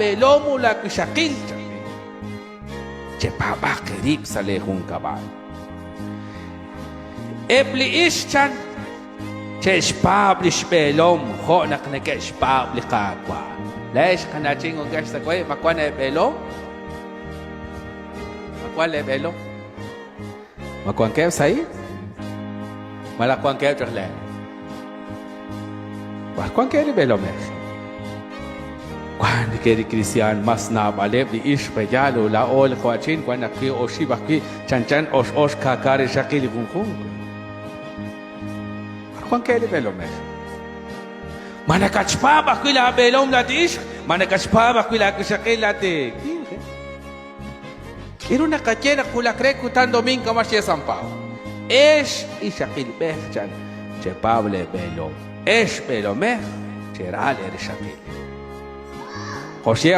Belomo la kushakilcha. Che papa kerip sale un cabal. Epli ischan. Che spablish belom. Honak ne ke spabli kakwa. Lesh kanaching un gasta kwe. Makwan e belo. Makwan e belo. Makwan kev sai. Malakwan kev terle. Makwan kev belo mech. Cuando quiere cristian más nabaleb di ish pejalo la ol coachin cuando aquí oshi baki chanchan os kakare shakili kunkum. Cuando quiere velo mes. Mana kachpa baki la belom la dish, mana kachpa baki la shakil la de. Era una cachera kula cree kutan domingo más ya San Pau. Esh y shakil bechan che Pable velo. Esh velo mes, cheral er shakil. José